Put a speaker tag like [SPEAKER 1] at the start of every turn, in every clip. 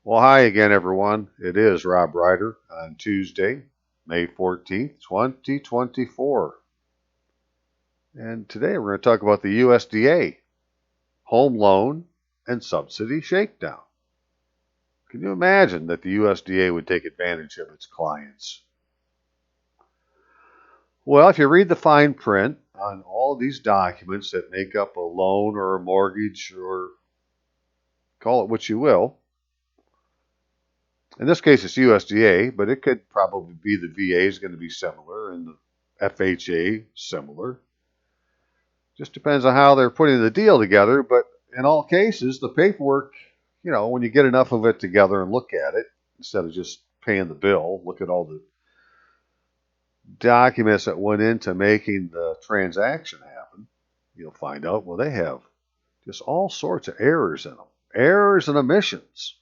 [SPEAKER 1] Well, hi again, everyone. It is Rob Ryder on Tuesday, May 14th, 2024. And today we're going to talk about the USDA home loan and subsidy shakedown. Can you imagine that the USDA would take advantage of its clients? Well, if you read the fine print on all of these documents that make up a loan or a mortgage or call it what you will, in this case, it's USDA, but it could probably be the VA is going to be similar and the FHA similar. Just depends on how they're putting the deal together. But in all cases, the paperwork, when you get enough of it together and look at it, instead of just paying the bill, look at all the documents that went into making the transaction happen, you'll find out, well, they have just all sorts of errors in them, errors and omissions.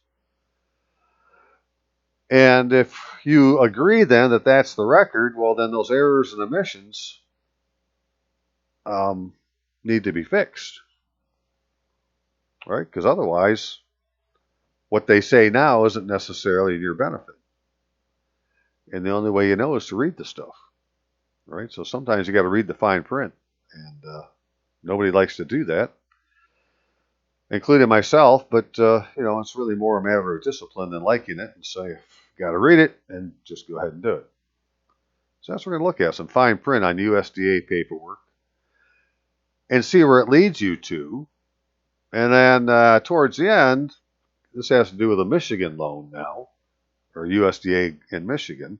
[SPEAKER 1] And if you agree then that that's the record, well, then those errors and omissions need to be fixed, right? Because otherwise, what they say now isn't necessarily in your benefit. And the only way you know is to read the stuff, right? So sometimes you got to read the fine print, and nobody likes to do that, including myself. But it's really more a matter of discipline than liking it, and say, got to read it, and just go ahead and do it. So that's what we're going to look at, some fine print on USDA paperwork, and see where it leads you to. And then towards the end, this has to do with a Michigan loan now, or USDA in Michigan,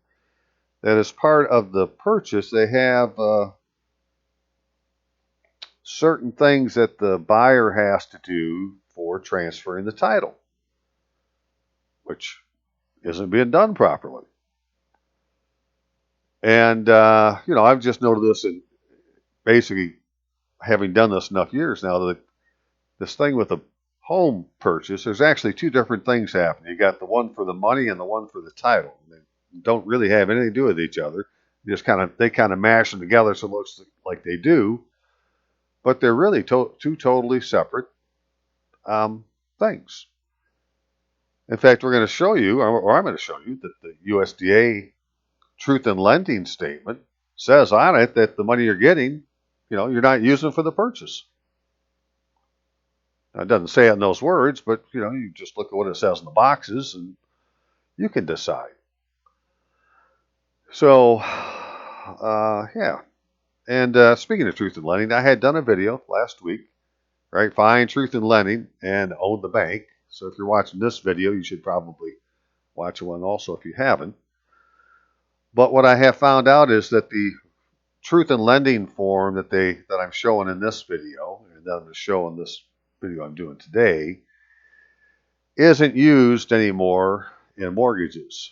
[SPEAKER 1] that as part of the purchase, they have certain things that the buyer has to do for transferring the title, which isn't being done properly. And, I've just noted this in basically having done this enough years now that this thing with a home purchase, there's actually two different things happening. You got the one for the money and the one for the title. They don't really have anything to do with each other. They kind of mash them together so it looks like they do, but they're really two totally separate things. In fact, we're going to show you, or I'm going to show you, that the USDA Truth in Lending statement says on it that the money you're getting, you're not using for the purchase. Now, it doesn't say it in those words, but you just look at what it says in the boxes and you can decide. So, yeah. And speaking of truth in lending, I had done a video last week, right? Find truth in lending and own the bank. So if you're watching this video, you should probably watch one also if you haven't. But what I have found out is that the truth in lending form that I'm showing in this video, and that I'm going to show in this video I'm doing today, isn't used anymore in mortgages.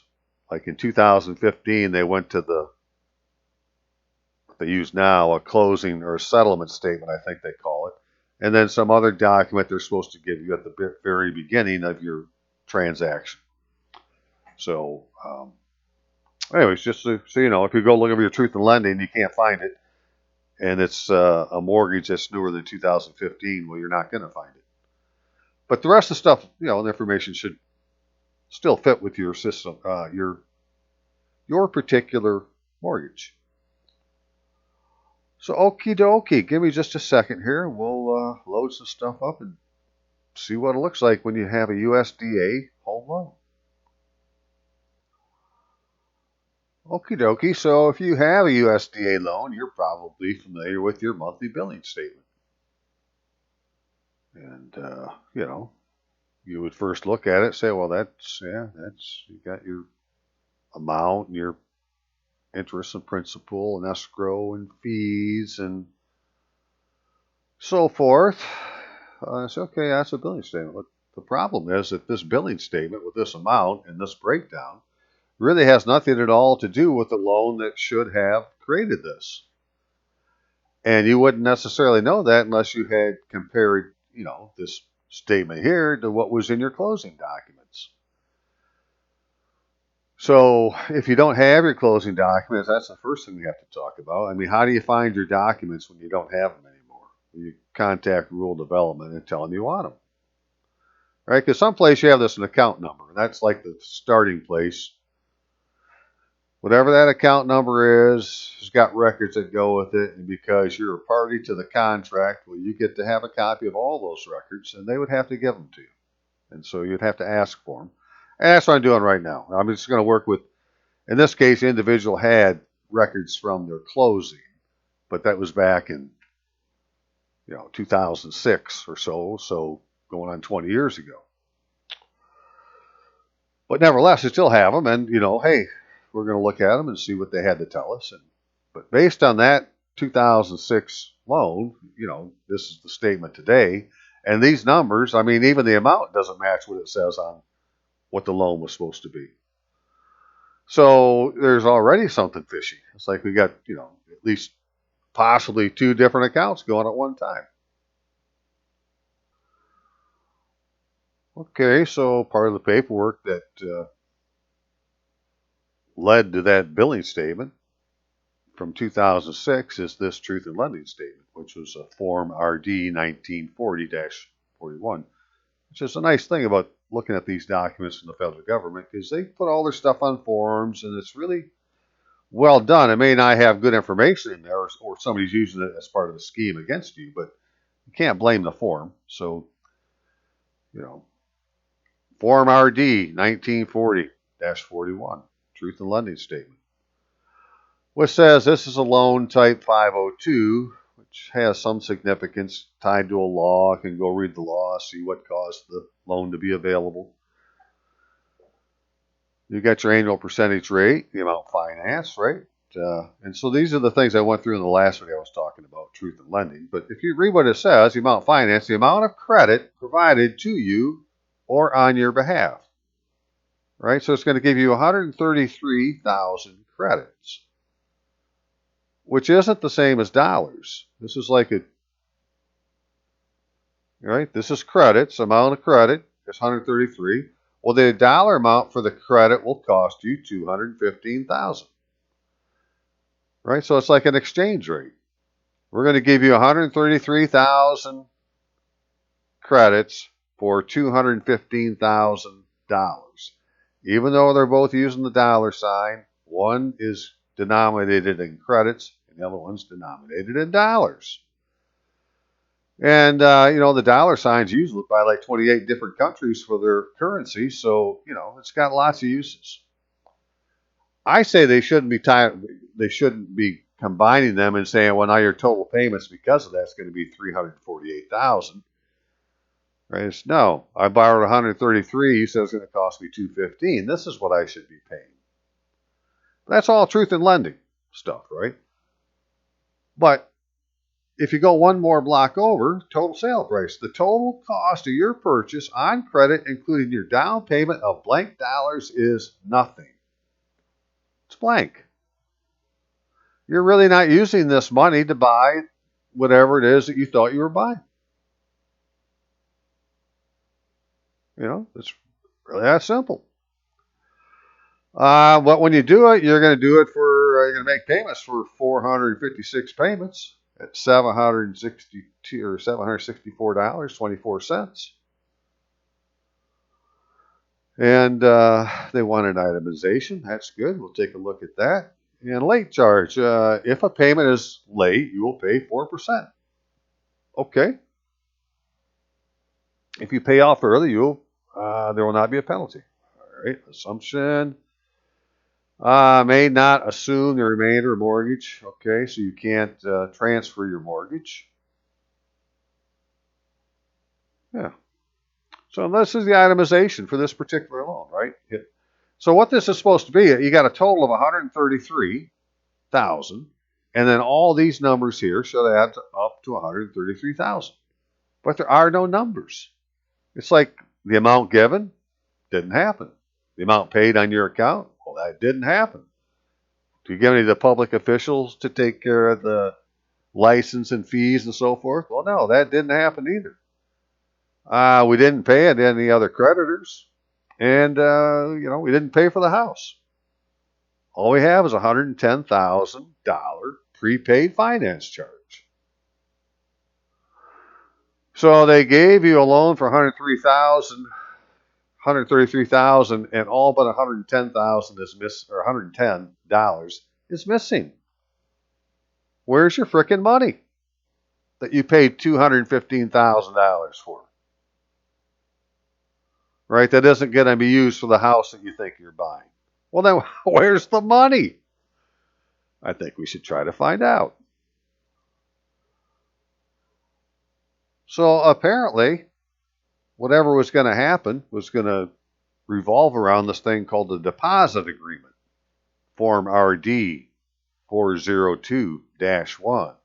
[SPEAKER 1] Like in 2015, they went to what they use now, a closing or a settlement statement, I think they call it, and then some other document they're supposed to give you at the very beginning of your transaction. So, anyways, just so you know, if you go look up your truth in lending, you can't find it, and it's a mortgage that's newer than 2015, well, you're not going to find it. But the rest of the stuff, the information should still fit with your system, your particular mortgage. So okie dokie, give me just a second here, and we'll load some stuff up and see what it looks like when you have a USDA home loan. Okie dokie, so if you have a USDA loan, you're probably familiar with your monthly billing statement. And, you would first look at it and say, well, you got your amount and your interest and principal and escrow and fees and so forth. It's okay, that's a billing statement. But the problem is that this billing statement with this amount and this breakdown really has nothing at all to do with the loan that should have created this. And you wouldn't necessarily know that unless you had compared, this statement here to what was in your closing documents. So if you don't have your closing documents, that's the first thing we have to talk about. I mean, how do you find your documents when you don't have them anymore? You contact Rural Development and tell them you want them. right? Because someplace you have this an account number. That's like the starting place. Whatever that account number is, it's got records that go with it. And because you're a party to the contract, well, you get to have a copy of all those records, and they would have to give them to you. And so you'd have to ask for them. And that's what I'm doing right now. I'm just going to work with, in this case, the individual had records from their closing, but that was back in 2006 or so going on 20 years ago. But nevertheless, I still have them, and hey, we're going to look at them and see what they had to tell us. But based on that 2006 loan, this is the statement today, and these numbers, I mean, even the amount doesn't match what it says on what the loan was supposed to be. So there's already something fishy. It's like we got, at least possibly 2 different accounts going at one time. Okay, so part of the paperwork that led to that billing statement from 2006 is this Truth in Lending Statement, which was a Form RD 1940-41, which is a nice thing about looking at these documents from the federal government, because they put all their stuff on forms, and it's really well done. It may not have good information in there, or somebody's using it as part of the scheme against you, but you can't blame the form. So, Form RD 1940-41, Truth in Lending Statement, which says this is a loan type 502, which has some significance tied to a law. I can go read the law, see what caused the loan to be available. You got your annual percentage rate, the amount financed, right? And so these are the things I went through in the last video I was talking about, Truth in Lending. But if you read what it says, the amount financed, the amount of credit provided to you or on your behalf, right? So it's going to give you 133,000 credits, which isn't the same as dollars. This is like right? This is credits, amount of credit is 133. Well, the dollar amount for the credit will cost you 215,000, right? So it's like an exchange rate. We're going to give you 133,000 credits for $215,000. Even though they're both using the dollar sign, one is denominated in credits and the other one's denominated in dollars. And, the dollar sign's used by like 28 different countries for their currency, so, it's got lots of uses. I say they shouldn't be combining them and saying, well, now your total payments because of that's going to be $348,000. Right? No, I borrowed 133. You said it's going to cost me $215. This is what I should be paying. That's all truth in lending stuff, right? But if you go one more block over, total sale price, the total cost of your purchase on credit, including your down payment of blank dollars, is nothing. It's blank. You're really not using this money to buy whatever it is that you thought you were buying. It's really that simple. But when you do it, you're going to make payments for 456 payments at $762 or $764.24. And they want an itemization. That's good. We'll take a look at that. And late charge. If a payment is late, you will pay 4%. Okay. If you pay off early, there will not be a penalty. All right. Assumption. May not assume the remainder of mortgage. Okay, so you can't transfer your mortgage. Yeah. So this is the itemization for this particular loan, right? So what this is supposed to be, you got a total of 133,000, and then all these numbers here should add up to 133,000. But there are no numbers. It's like the amount given didn't happen. The amount paid on your account, well, that didn't happen. Do you get any of the public officials to take care of the license and fees and so forth? Well, no, that didn't happen either. We didn't pay it to any other creditors, and we didn't pay for the house. All we have is a $110,000 prepaid finance charge. So they gave you a loan for $103,000. $133,000 and all but $110,000 is or $110 is missing. Where's your frickin' money that you paid $215,000 for? Right? That isn't going to be used for the house that you think you're buying. Well, then where's the money? I think we should try to find out. So apparently, whatever was going to happen was going to revolve around this thing called the deposit agreement, Form RD 402-1,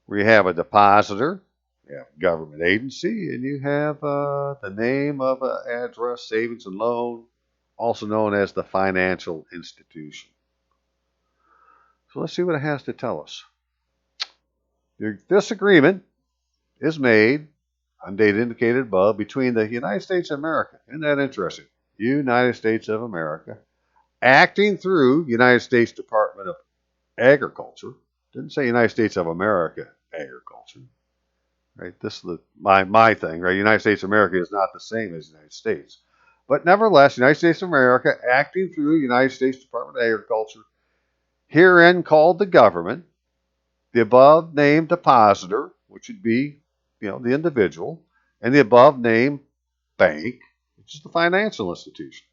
[SPEAKER 1] where you have a depositor, you have a government agency, and you have the name of an address, savings and loan, also known as the financial institution. So let's see what it has to tell us. This agreement is made on date indicated above between the United States of America, isn't that interesting? United States of America, acting through United States Department of Agriculture. Didn't say United States of America Agriculture. Right? This is my thing, right? United States of America is not the same as United States. But nevertheless, United States of America, acting through United States Department of Agriculture, herein called the government, the above named depositor, which would be, the individual, and the above named bank, which is the financial institution.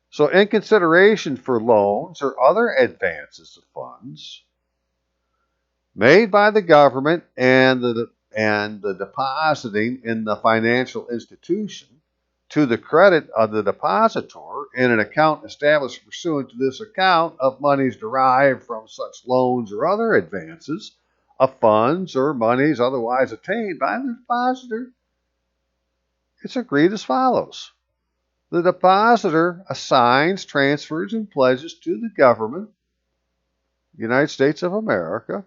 [SPEAKER 1] So in consideration for loans or other advances of funds made by the government and the depositing in the financial institution to the credit of the depositor in an account established pursuant to this account of monies derived from such loans or other advances of funds or monies otherwise attained by the depositor, it's agreed as follows. The depositor assigns, transfers, and pledges to the government, United States of America,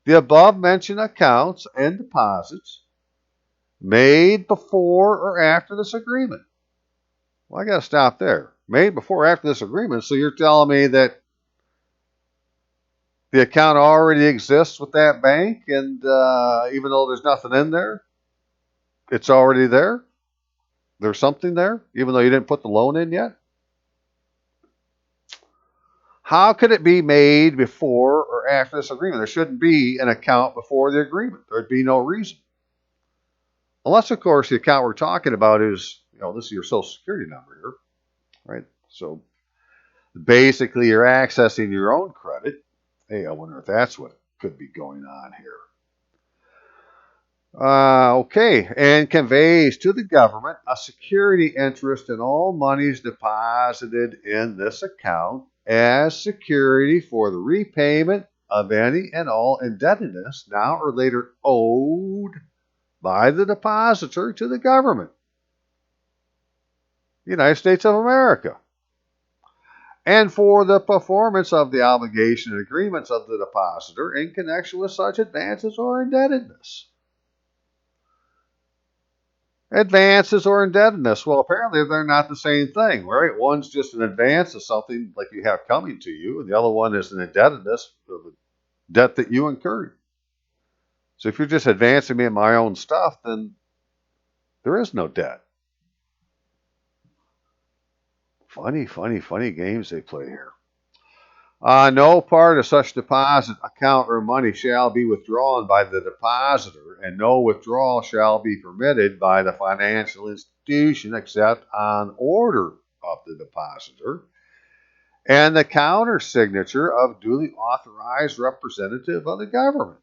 [SPEAKER 1] the above-mentioned accounts and deposits made before or after this agreement. Well, I got to stop there. Made before or after this agreement, so you're telling me that the account already exists with that bank, and even though there's nothing in there, it's already there? There's something there, even though you didn't put the loan in yet? How could it be made before or after this agreement? There shouldn't be an account before the agreement. There'd be no reason. Unless, of course, the account we're talking about is, this is your Social Security number here, right? So basically, you're accessing your own credit. Hey, I wonder if that's what could be going on here. Okay, and conveys to the government a security interest in all monies deposited in this account as security for the repayment of any and all indebtedness now or later owed by the depositor to the government, United States of America, and for the performance of the obligation and agreements of the depositor in connection with such advances or indebtedness. Advances or indebtedness. Well, apparently they're not the same thing, right? One's just an advance of something like you have coming to you, and the other one is an indebtedness of the debt that you incurred. So if you're just advancing me in my own stuff, then there is no debt. Funny games they play here. No part of such deposit, account, or money shall be withdrawn by the depositor, and no withdrawal shall be permitted by the financial institution except on order of the depositor and the counter signature of duly authorized representative of the government.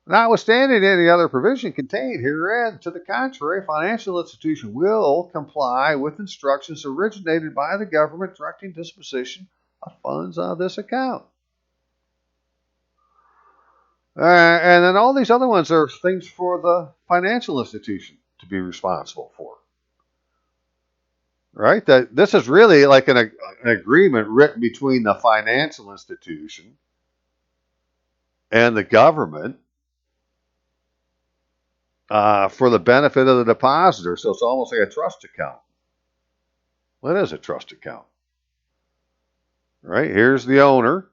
[SPEAKER 1] Notwithstanding any other provision contained herein, to the contrary, a financial institution will comply with instructions originated by the government directing disposition of funds on this account. And then all these other ones are things for the financial institution to be responsible for. Right? That this is really like an agreement written between the financial institution and the government for the benefit of the depositor. So it's almost like a trust account. Well, it is a trust account. Right? Here's the owner,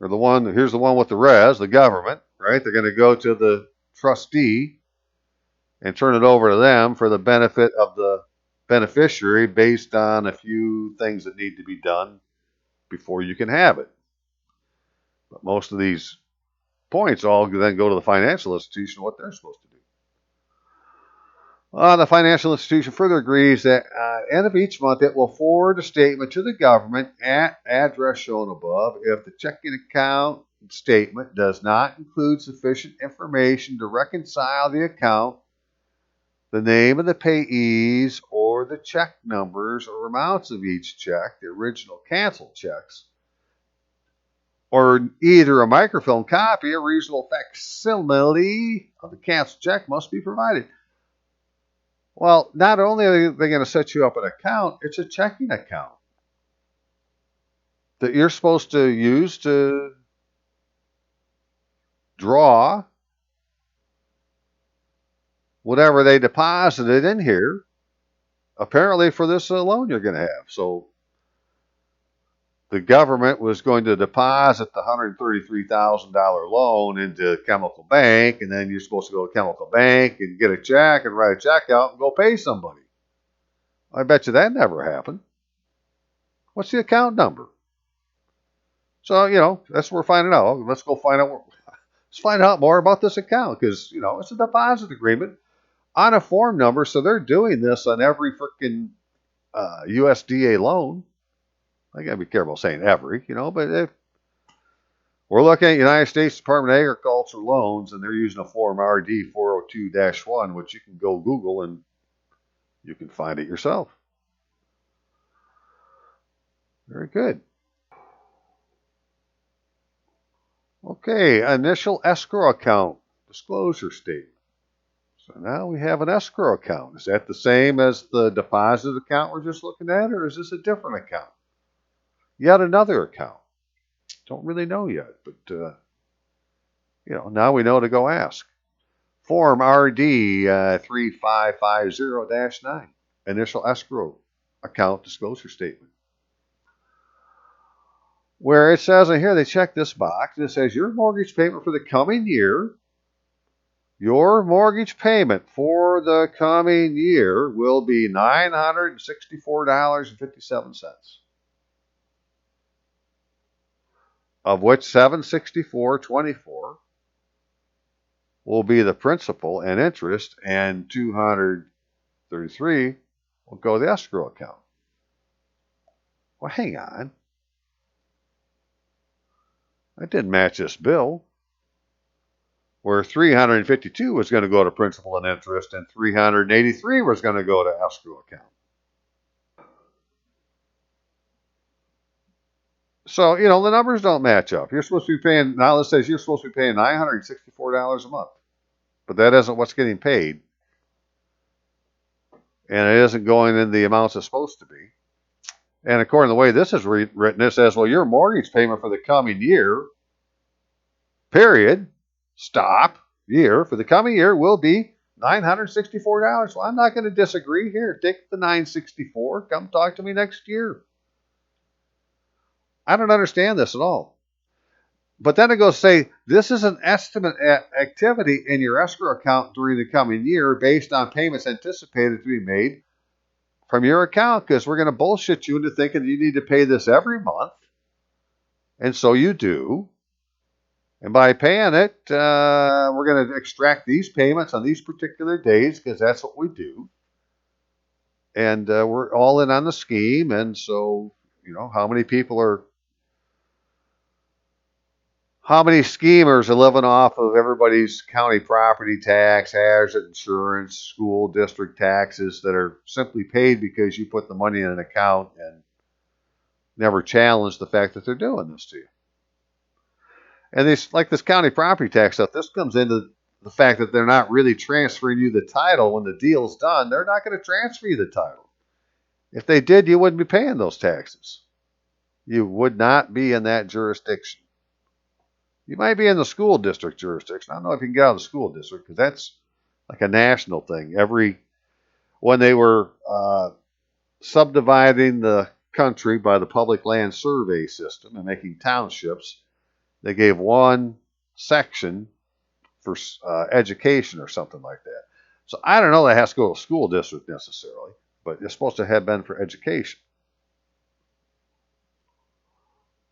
[SPEAKER 1] or here's the one with the res, the government, right? They're going to go to the trustee, and turn it over to them for the benefit of the beneficiary based on a few things that need to be done before you can have it. But most of these points all then go to the financial institution what they're supposed to do. The financial institution further agrees that at the end of each month it will forward a statement to the government at address shown above if the checking account statement does not include sufficient information to reconcile the account, the name of the payees, or the check numbers or amounts of each check, the original canceled checks, or either a microfilm copy or reasonable facsimile of the canceled check must be provided. Well, not only are they going to set you up an account, it's a checking account that you're supposed to use to draw whatever they deposited in here, apparently for this loan you're going to have. So the government was going to deposit the $133,000 loan into Chemical Bank, and then you're supposed to go to Chemical Bank and get a check and write a check out and go pay somebody. I bet you that never happened. What's the account number? So, that's what we're finding out. Let's go find out. Let's find out more about this account because, it's a deposit agreement on a form number. So they're doing this on every freaking USDA loan. I got to be careful saying every, but if we're looking at United States Department of Agriculture loans and they're using a form RD 402-1, which you can go Google and you can find it yourself. Very good. Okay, initial escrow account disclosure statement. So now we have an escrow account. Is that the same as the deposit account we're just looking at, or is this a different account? Yet another account. Don't really know yet, but now we know to go ask. Form RD 3550-9, initial escrow account disclosure statement. Where it says in here, they check this box, and it says your mortgage payment for the coming year, your mortgage payment for the coming year will be $964.57. Of which $764.24 will be the principal and interest, and $233 will go to the escrow account. Well, hang on. That didn't match this bill, where $352 was going to go to principal and interest, and $383 was going to go to escrow account. So, the numbers don't match up. You're supposed to be paying, now it says you're supposed to be paying $964 a month. But that isn't what's getting paid. And it isn't going in the amounts it's supposed to be. And according to the way this is written, it says, well, your mortgage payment for the coming year, period, stop, year, for the coming year will be $964. Well, I'm not going to disagree. Here, take the $964. Come talk to me next year. I don't understand this at all. But then it goes say, this is an estimate activity in your escrow account during the coming year based on payments anticipated to be made from your account, because we're going to bullshit you into thinking you need to pay this every month. And so you do. And by paying it, we're going to extract these payments on these particular days because that's what we do. And we're all in on the scheme. And so, how many schemers are living off of everybody's county property tax, hazard insurance, school district taxes that are simply paid because you put the money in an account and never challenge the fact that they're doing this to you? And this county property tax stuff, this comes into the fact that they're not really transferring you the title when the deal's done. They're not going to transfer you the title. If they did, you wouldn't be paying those taxes. You would not be in that jurisdiction. You might be in the school district jurisdiction. I don't know if you can get out of the school district because that's like a national thing. When they were subdividing the country by the public land survey system and making townships, they gave one section for education or something like that. So I don't know that it has to go to a school district necessarily, but it's supposed to have been for education.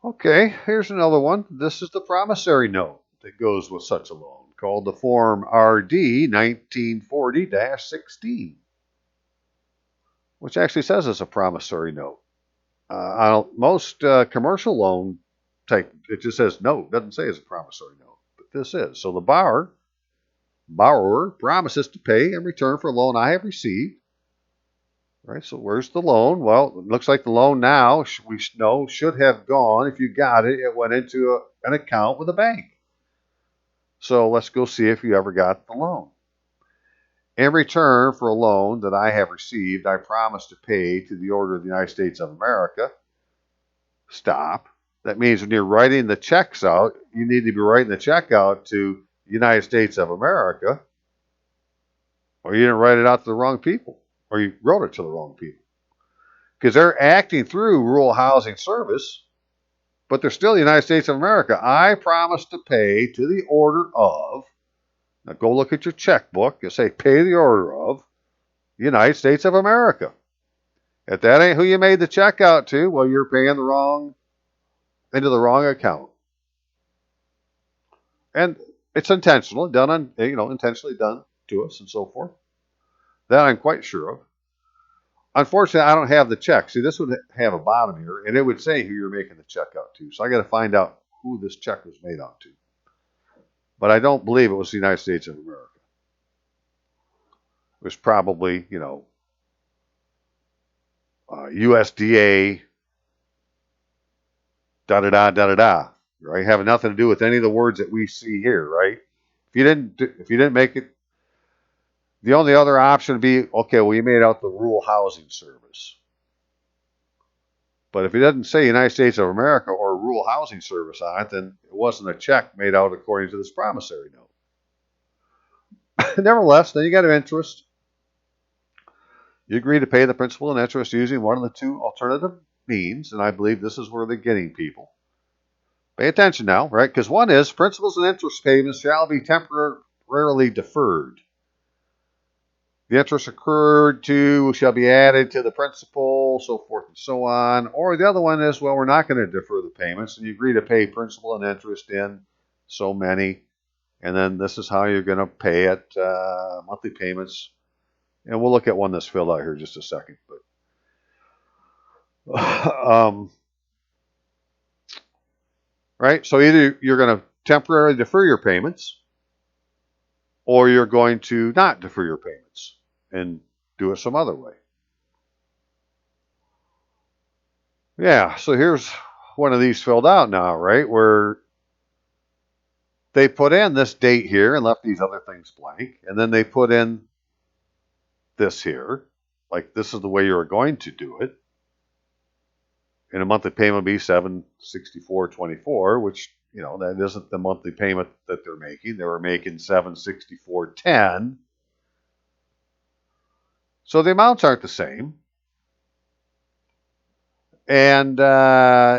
[SPEAKER 1] Okay, here's another one. This is the promissory note that goes with such a loan, called the Form RD 1940-16, which actually says it's a promissory note. Most commercial loan type, it just says note, doesn't say it's a promissory note, but this is. So the borrower promises to pay in return for a loan I have received. Right, so where's the loan? Well, it looks like the loan now, we know, should have gone. If you got it, it went into an account with a bank. So let's go see if you ever got the loan. In return for a loan that I have received, I promise to pay to the order of the United States of America. Stop. That means when you're writing the checks out, you need to be writing the check out to the United States of America, or you didn't write it out to the wrong people, or you wrote it to the wrong people. Because they're acting through rural housing service, but they're still the United States of America. I promise to pay to the order of, now go look at your checkbook, you say pay the order of the United States of America. If that ain't who you made the check out to, well, you're paying into the wrong account. And it's intentional, intentionally done to us and so forth. That I'm quite sure of. Unfortunately, I don't have the check. See, this would have a bottom here, and it would say who you're making the check out to. So I got to find out who this check was made out to. But I don't believe it was the United States of America. It was probably, USDA, da-da-da, right? Having nothing to do with any of the words that we see here, right? If you didn't make it, the only other option would be, okay, well, you made out the rural housing service. But if it doesn't say United States of America or rural housing service on it, then it wasn't a check made out according to this promissory note. Nevertheless, then you got an interest. You agree to pay the principal and interest using one of the two alternative means, and I believe this is where they're getting people. Pay attention now, right? Because one is principals and interest payments shall be temporarily deferred. The interest accrued to shall be added to the principal, so forth and so on. Or the other one is, well, we're not going to defer the payments, and you agree to pay principal and interest in so many, and then this is how you're going to pay it, monthly payments. And we'll look at one that's filled out here in just a second. But right, so either you're going to temporarily defer your payments, or you're going to not defer your payments and do it some other way. Yeah, so here's one of these filled out now, right, where they put in this date here and left these other things blank, and then they put in this here, like this is the way you're going to do it. And a monthly payment would be $764.24, which, that isn't the monthly payment that they're making. They were making $764.10. So the amounts aren't the same. And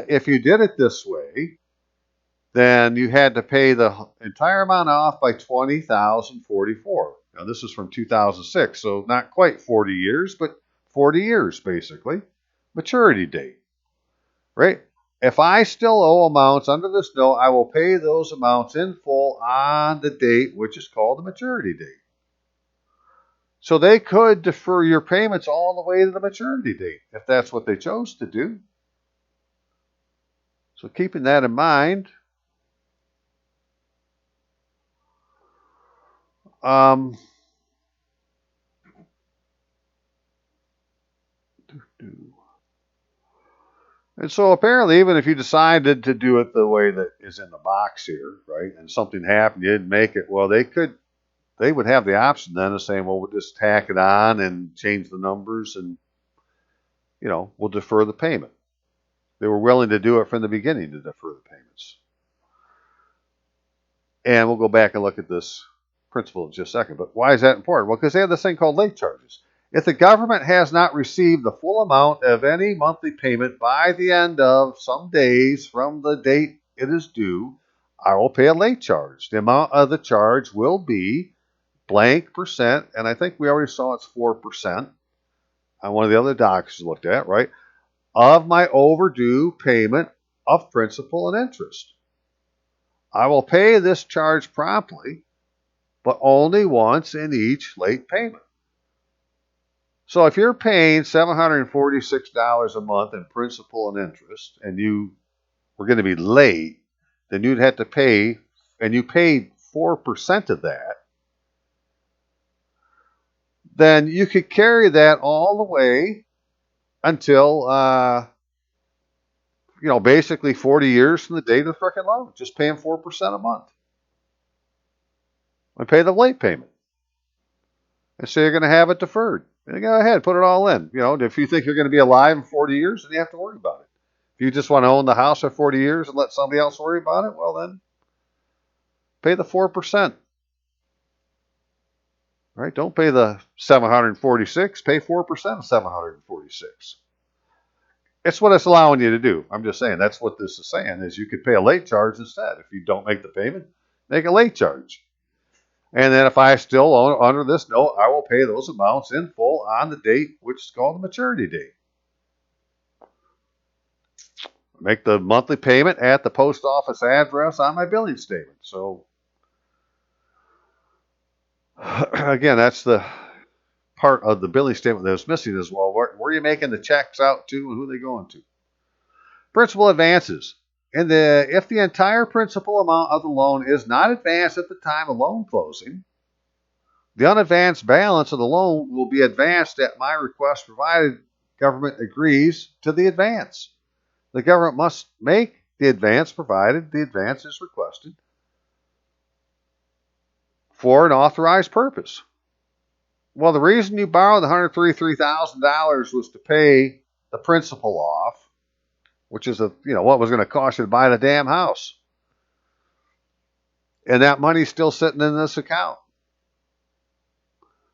[SPEAKER 1] if you did it this way, then you had to pay the entire amount off by $20,044. Now, this is from 2006, so not quite 40 years, but 40 years, basically. Maturity date, right? If I still owe amounts under this note, I will pay those amounts in full on the date, which is called the maturity date. So they could defer your payments all the way to the maturity date, if that's what they chose to do. So keeping that in mind, and so apparently, even if you decided to do it the way that is in the box here, right, and something happened, you didn't make it, well, they would have the option then of saying, well, we'll just tack it on and change the numbers and, we'll defer the payment. They were willing to do it from the beginning to defer the payments. And we'll go back and look at this principle in just a second. But why is that important? Well, because they have this thing called late charges. If the government has not received the full amount of any monthly payment by the end of some days from the date it is due, I will pay a late charge. The amount of the charge will be blank percent, and I think we already saw it's 4% on one of the other docs we looked at, right, of my overdue payment of principal and interest. I will pay this charge promptly, but only once in each late payment. So if you're paying $746 a month in principal and interest, and you were going to be late, then you'd have to pay, and you paid 4% of that, then you could carry that all the way until, basically 40 years from the date of the frickin' loan, just paying 4% a month. And pay the late payment. And say you're going to have it deferred. And go ahead, put it all in. If you think you're going to be alive in 40 years, then you have to worry about it. If you just want to own the house for 40 years and let somebody else worry about it, well then, pay the 4%. Right? Don't pay the 746. Pay 4% of 746. It's what it's allowing you to do. I'm just saying that's what this is saying is you could pay a late charge instead. If you don't make the payment, make a late charge. And then if I still own under this note, I will pay those amounts in full on the date, which is called the maturity date. Make the monthly payment at the post office address on my billing statement. So, again, that's the part of the billing statement that was missing as well. Where are you making the checks out to and who are they going to? Principal advances. If the entire principal amount of the loan is not advanced at the time of loan closing, the unadvanced balance of the loan will be advanced at my request provided government agrees to the advance. The government must make the advance provided the advance is requested for an authorized purpose. Well, the reason you borrowed the $133,000 was to pay the principal off, which is what was going to cost you to buy the damn house. And that money's still sitting in this account.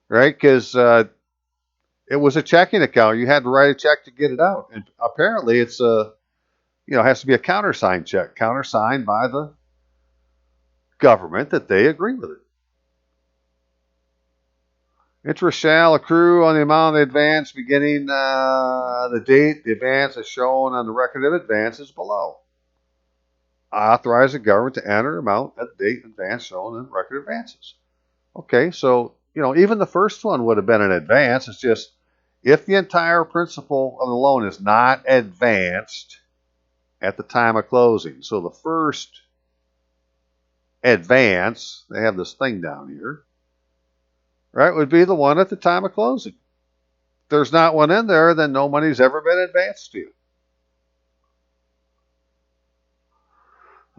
[SPEAKER 1] Right? Because it was a checking account. You had to write a check to get it out. And apparently it's has to be a countersigned check, countersigned by the government that they agree with it. Interest shall accrue on the amount of the advance beginning the date the advance is shown on the record of advances below. I authorize the government to enter amount at the date advance shown in the record of advances. Okay, so, even the first one would have been an advance. It's just if the entire principal of the loan is not advanced at the time of closing. So the first advance, they have this thing down here, right, would be the one at the time of closing. If there's not one in there, then no money's ever been advanced to you.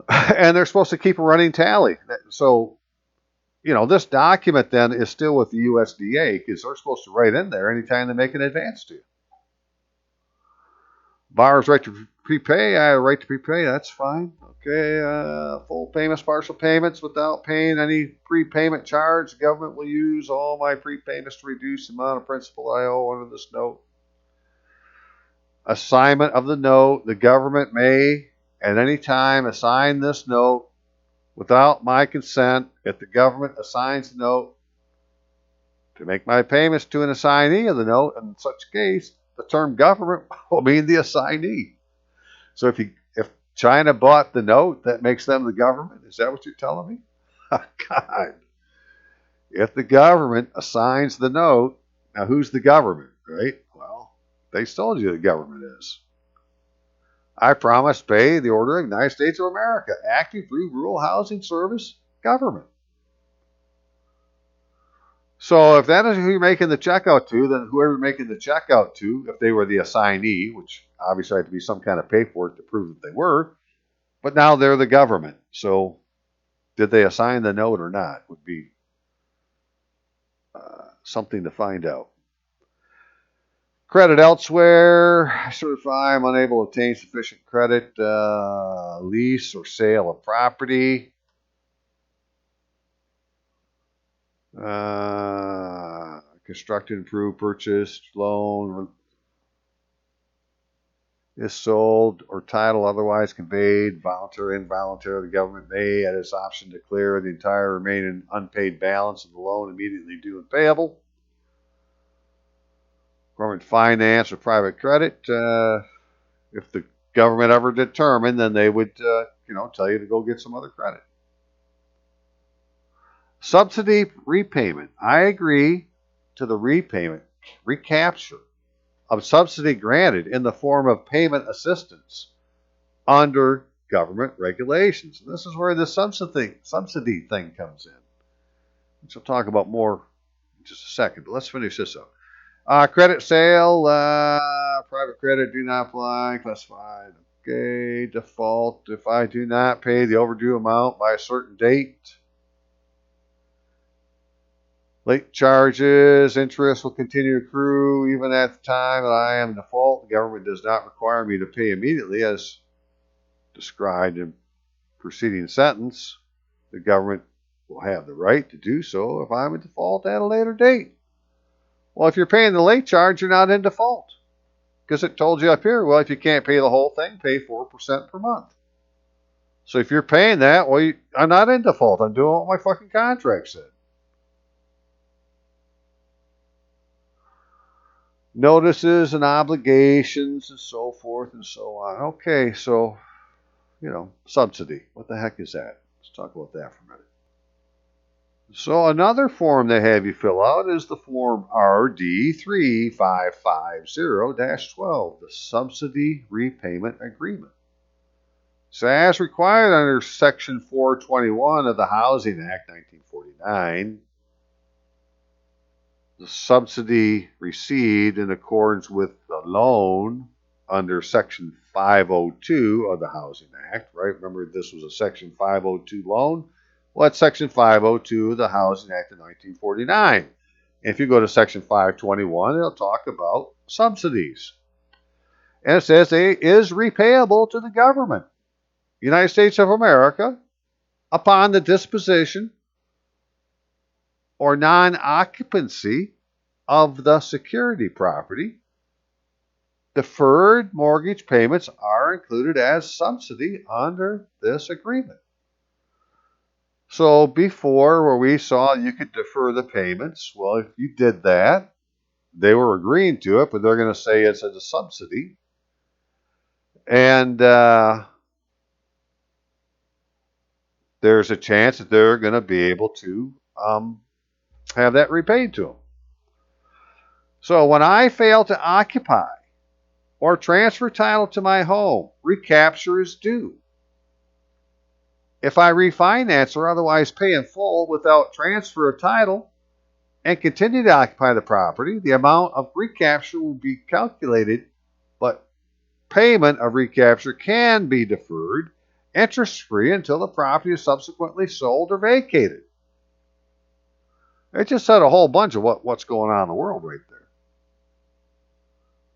[SPEAKER 1] And they're supposed to keep a running tally. So, this document then is still with the USDA because they're supposed to write in there anytime they make an advance to you. Borrower's right to prepay. I have a right to prepay. That's fine. Okay. Full payments, partial payments without paying any prepayment charge. The government will use all my prepayments to reduce the amount of principal I owe under this note. Assignment of the note. The government may at any time assign this note without my consent. If the government assigns the note to make my payments to an assignee of the note, in such case, the term government will mean the assignee. So if China bought the note, that makes them the government? Is that what you're telling me? God. If the government assigns the note, now who's the government, right? Well, they told you the government is. I promise pay the order of the United States of America, acting through Rural Housing Service government. So if that is who you're making the check out to, then whoever you're making the check out to, if they were the assignee, which obviously had to be some kind of paperwork to prove that they were, but now they're the government. So did they assign the note or not would be something to find out. Credit elsewhere. I certify I'm unable to obtain sufficient credit, lease or sale of property. Constructed, improved, purchased, loan. is sold or title otherwise conveyed, voluntary or involuntary, the government may, at its option, declare the entire remaining unpaid balance of the loan immediately due and payable. Government finance or private credit, if the government ever determined, then they would, tell you to go get some other credit. Subsidy repayment. I agree to the repayment, recapture of subsidy granted in the form of payment assistance under government regulations. And this is where the subsidy thing comes in, which I'll talk about more in just a second. But let's finish this up. Credit sale, private credit do not apply, classified. Okay, default. If I do not pay the overdue amount by a certain date, late charges, interest will continue to accrue even at the time that I am in default. The government does not require me to pay immediately as described in preceding sentence. The government will have the right to do so if I'm in default at a later date. Well, if you're paying the late charge, you're not in default. Because it told you up here, well, if you can't pay the whole thing, pay 4% per month. So if you're paying that, well, I'm not in default. I'm doing what my fucking contract said. Notices and obligations and so forth and so on. Okay, so, subsidy. What the heck is that? Let's talk about that for a minute. So another form they have you fill out is the form RD3550-12, the Subsidy Repayment Agreement. So as required under Section 421 of the Housing Act 1949, the subsidy received in accordance with the loan under Section 502 of the Housing Act, right? Remember, this was a Section 502 loan. Well, that's Section 502 of the Housing Act of 1949. If you go to Section 521, it'll talk about subsidies. And it says it is repayable to the government, United States of America, upon the disposition or non-occupancy of the security property. Deferred mortgage payments are included as subsidy under this agreement. So before, where we saw you could defer the payments, well, if you did that, they were agreeing to it, but they're going to say it's a subsidy. And there's a chance that they're going to be able to have that repaid to them. So when I fail to occupy or transfer title to my home, recapture is due. If I refinance or otherwise pay in full without transfer of title and continue to occupy the property, the amount of recapture will be calculated, but payment of recapture can be deferred interest-free until the property is subsequently sold or vacated. It just said a whole bunch of what's going on in the world right there.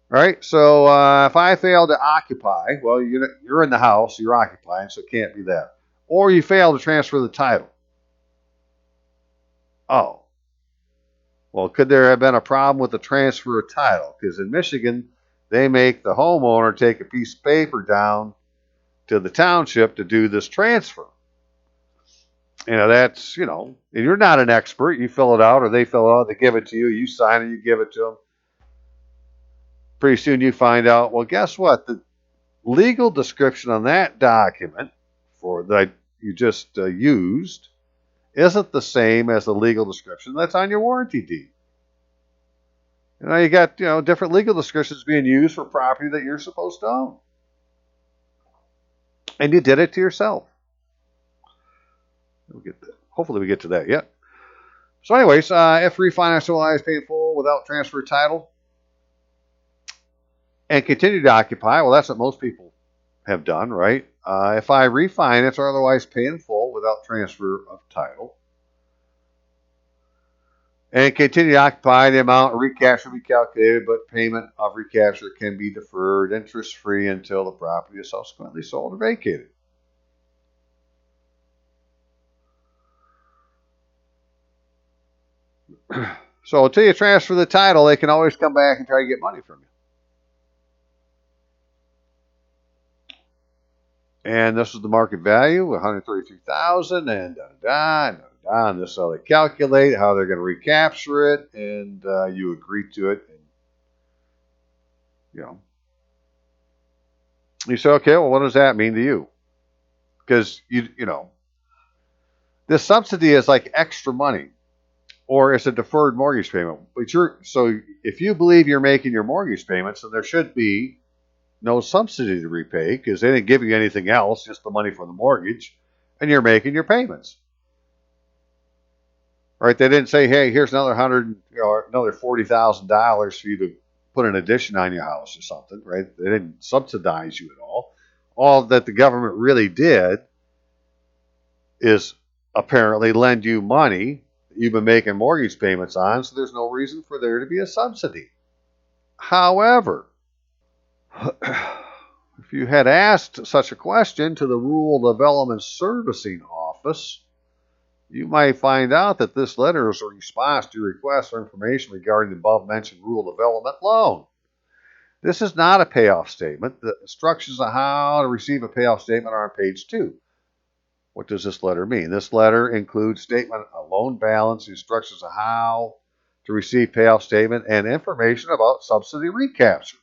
[SPEAKER 1] Right? So if I fail to occupy, well, you're in the house, you're occupying, so it can't be that. Or you fail to transfer the title. Oh. Well, could there have been a problem with the transfer of title? Because in Michigan, they make the homeowner take a piece of paper down to the township to do this transfer. That's, and you're not an expert. You fill it out or they fill it out, they give it to you, you sign it, you give it to them. Pretty soon you find out, well, guess what? The legal description on that document that you just used isn't the same as the legal description that's on your warranty deed. You got, different legal descriptions being used for property that you're supposed to own. And you did it to yourself. Hopefully we get to that yet. So anyways, if refinance otherwise paid full without transfer of title and continue to occupy, well, that's what most people have done, right? If I refinance or otherwise pay in full without transfer of title and continue to occupy, the amount of recapture will be calculated, but payment of recapture can be deferred interest-free until the property is subsequently sold or vacated. So until you transfer the title, they can always come back and try to get money from you. And this is the market value, 133,000, and and this is how they calculate how they're going to recapture it, and you agree to it, and you know, you say, okay, well, what does that mean to you? Because you know, this subsidy is like extra money, or it's a deferred mortgage payment. But so if you believe you're making your mortgage payments, then there should be no subsidy to repay because they didn't give you anything else, just the money for the mortgage, and you're making your payments. Right? They didn't say, hey, here's another another $40,000 for you to put an addition on your house or something. Right? They didn't subsidize you at all. All that the government really did is apparently lend you money that you've been making mortgage payments on, so there's no reason for there to be a subsidy. However, if you had asked such a question to the Rural Development Servicing Office, you might find out that this letter is a response to your request for information regarding the above-mentioned rural development loan. This is not a payoff statement. The instructions on how to receive a payoff statement are on page 2. What does this letter mean? This letter includes statement of loan balance, instructions on how to receive payoff statement, and information about subsidy recapture.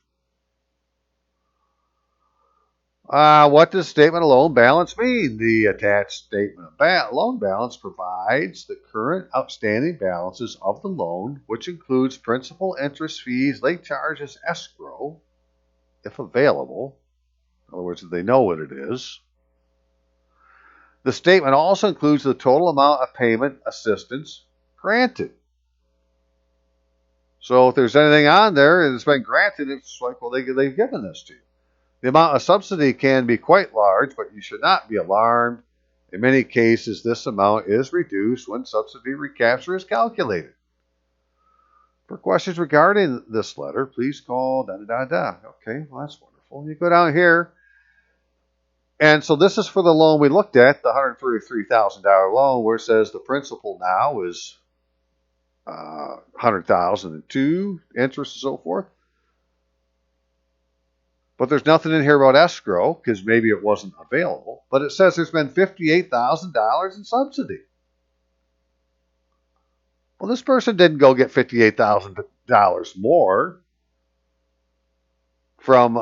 [SPEAKER 1] What does statement of loan balance mean? The attached statement of loan balance provides the current outstanding balances of the loan, which includes principal, interest, fees, late charges, escrow, if available. In other words, if they know what it is. The statement also includes the total amount of payment assistance granted. So if there's anything on there that's been granted, it's like, well, they've given this to you. The amount of subsidy can be quite large, but you should not be alarmed. In many cases, this amount is reduced when subsidy recapture is calculated. For questions regarding this letter, please call Okay, well, that's wonderful. You go down here. And so this is for the loan we looked at, the $133,000 loan, where it says the principal now is $100,002, interest and so forth. But there's nothing in here about escrow because maybe it wasn't available. But it says there's been $58,000 in subsidy. Well, this person didn't go get $58,000 more from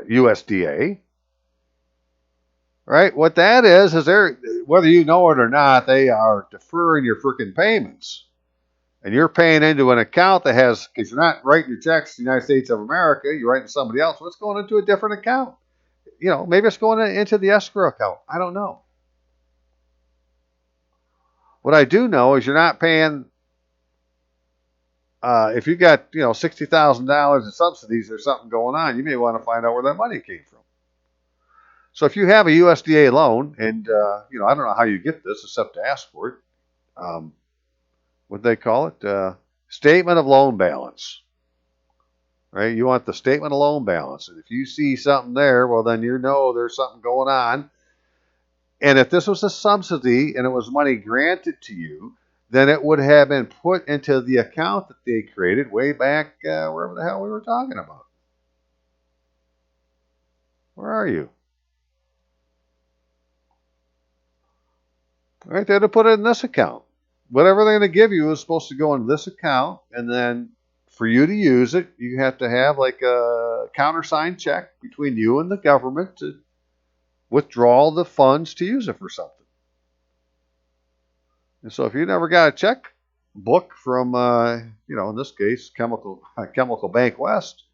[SPEAKER 1] USDA. Right? What that is they're, whether you know it or not, they are deferring your freaking payments. And you're paying into an account that has, because you're not writing your checks to the United States of America, you're writing to somebody else. Well, it's going into a different account. You know, maybe it's going into the escrow account. I don't know. What I do know is you're not paying, if you got, $60,000 in subsidies, there's something going on. You may want to find out where that money came from. So if you have a USDA loan, and, I don't know how you get this except to ask for it. What do they call it? Statement of loan balance. Right? You want the statement of loan balance. And if you see something there, well, then you know there's something going on. And if this was a subsidy and it was money granted to you, then it would have been put into the account that they created way back wherever the hell we were talking about. Where are you? Right? They had to put it in this account. Whatever they're going to give you is supposed to go into this account, and then for you to use it, you have to have like a countersigned check between you and the government to withdraw the funds to use it for something. And so if you never got a check book from, in this case, Chemical Bank West,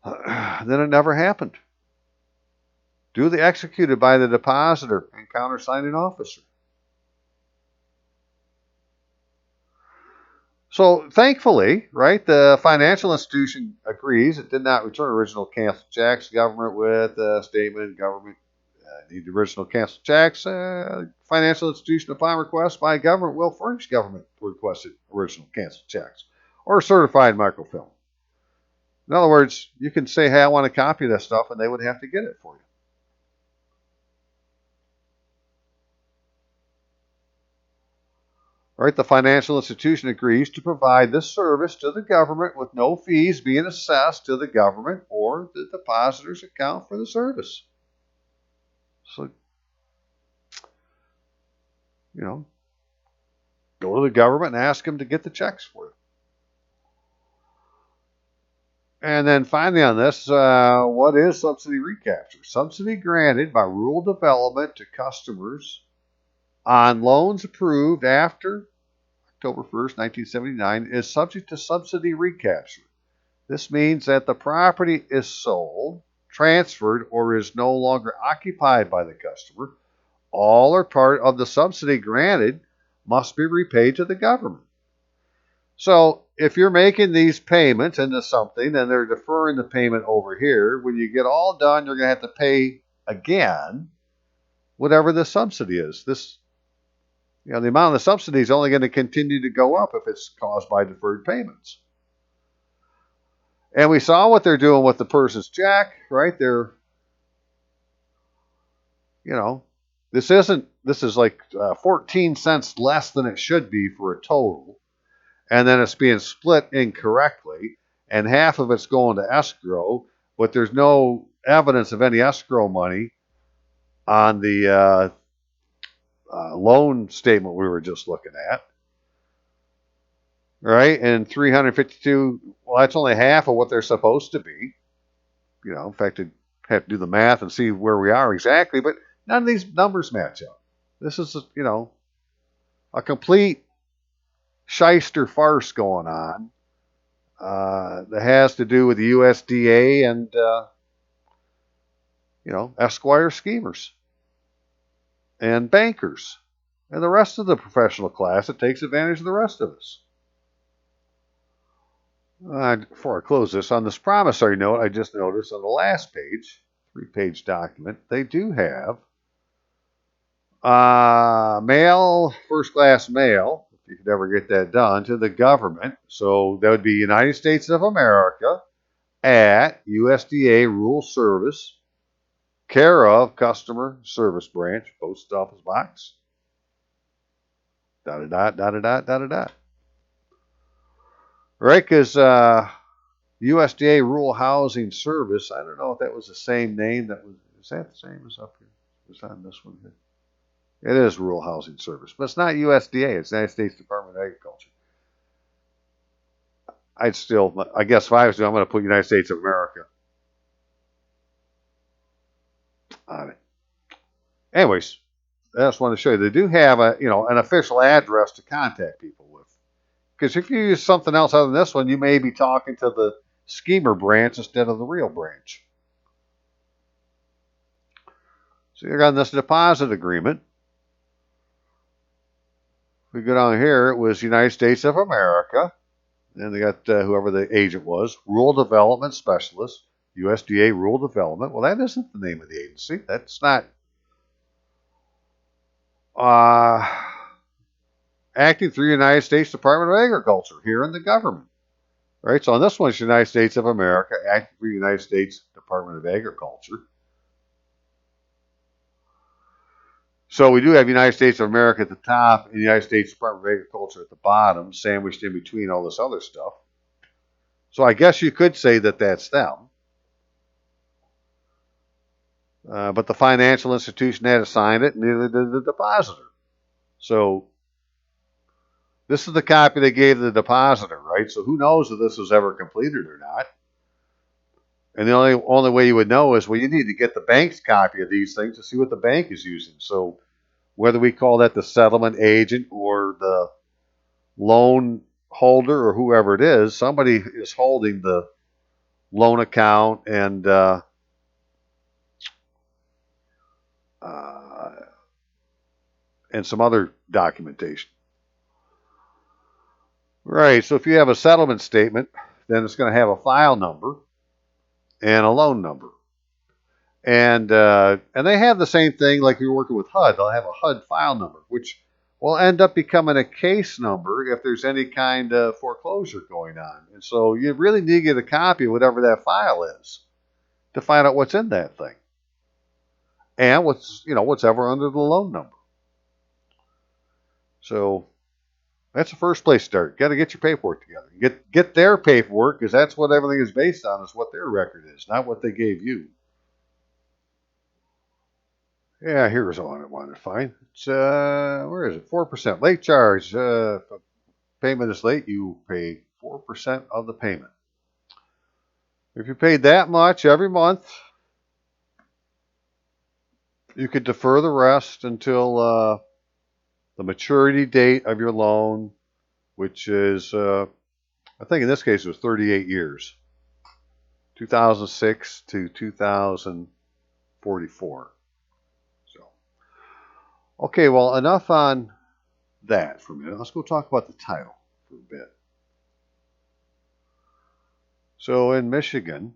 [SPEAKER 1] then it never happened. Duly executed by the depositor and countersigning officer. So thankfully, right, the financial institution agrees it did not return original canceled checks. Government with a statement, government need the original canceled checks. Financial institution upon request by government will furnish government requested original canceled checks or certified microfilm. In other words, you can say, hey, I want a copy of this stuff, and they would have to get it for you. Right? The financial institution agrees to provide this service to the government with no fees being assessed to the government or the depositor's account for the service. So, go to the government and ask them to get the checks for you. And then finally on this, what is subsidy recapture? Subsidy granted by rural development to customers on loans approved after October 1st, 1979 is subject to subsidy recapture. This means that the property is sold, transferred, or is no longer occupied by the customer. All or part of the subsidy granted must be repaid to the government. So if you're making these payments into something and they're deferring the payment over here, when you get all done, you're going to have to pay again whatever the subsidy is. The amount of the subsidy is only going to continue to go up if it's caused by deferred payments. And we saw what they're doing with the person's check, right? This is like 14 cents less than it should be for a total. And then it's being split incorrectly, and half of it's going to escrow, but there's no evidence of any escrow money on the loan statement we were just looking at. Right? And 352, well, that's only half of what they're supposed to be. In fact, I'd have to do the math and see where we are exactly, but none of these numbers match up. This is, a complete shyster farce going on that has to do with the USDA and, Esquire schemers and bankers and the rest of the professional class that takes advantage of the rest of us. Before I close this, on this promissory note, I just noticed on the last page, 3-page document, they do have mail, first-class mail, if you could ever get that done, to the government. So that would be United States of America at USDA Rural Service, care of Customer Service Branch, Post Office Box, dot. Right, because USDA Rural Housing Service, I don't know if that was the same name is that the same as up here? Is that this one here? It is Rural Housing Service, but it's not USDA, it's United States Department of Agriculture. I guess if I was doing, I'm going to put United States of America on it. Anyways, I just want to show you, they do have an official address to contact people with. Because if you use something else other than this one, you may be talking to the schemer branch instead of the real branch. So you're on this deposit agreement. We go down here, it was United States of America. And they got whoever the agent was, Rural Development Specialist, USDA Rural Development. Well, that isn't the name of the agency. That's not acting through United States Department of Agriculture here in the government. Right? So on this one, it's United States of America, acting through United States Department of Agriculture. So we do have United States of America at the top and United States Department of Agriculture at the bottom, sandwiched in between all this other stuff. So I guess you could say that that's them. But the financial institution had assigned it, and neither did the depositor. So this is the copy they gave the depositor, right? So who knows if this was ever completed or not. And the only way you would know is, well, you need to get the bank's copy of these things to see what the bank is using. So whether we call that the settlement agent or the loan holder or whoever it is, somebody is holding the loan account and some other documentation. Right, so if you have a settlement statement, then it's going to have a file number and a loan number. And they have the same thing like you're working with HUD. They'll have a HUD file number, which will end up becoming a case number if there's any kind of foreclosure going on. And so you really need to get a copy of whatever that file is to find out what's in that thing. And what's ever under the loan number. So That's the first place to start. Got to get your paperwork together. Get their paperwork, because that's what everything is based on, is what their record is, not what they gave you. Yeah, here's one I wanted to find. It's where is it? 4% late charge. If a payment is late, you pay 4% of the payment. If you paid that much every month, you could defer the rest until the maturity date of your loan, which is, I think in this case it was 38 years, 2006 to 2044. So, okay, well, enough on that for a minute. Let's go talk about the title for a bit. So in Michigan,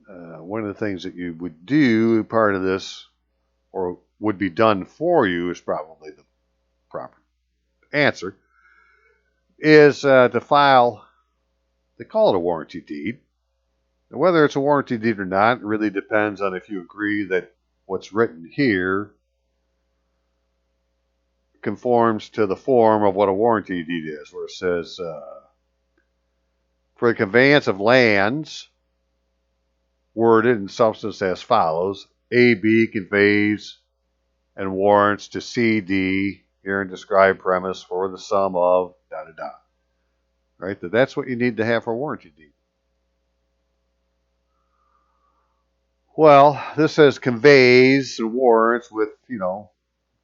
[SPEAKER 1] one of the things that you would do, part of this, or would be done for you, is probably the proper answer, is to file, they call it a warranty deed. And whether it's a warranty deed or not really depends on if you agree that what's written here conforms to the form of what a warranty deed is, where it says, for the conveyance of lands, worded in substance as follows: AB conveys and warrants to CD, here in described premise, for the sum of da da da. Right? That's what you need to have for a warranty deed. Well, this says conveys and warrants with,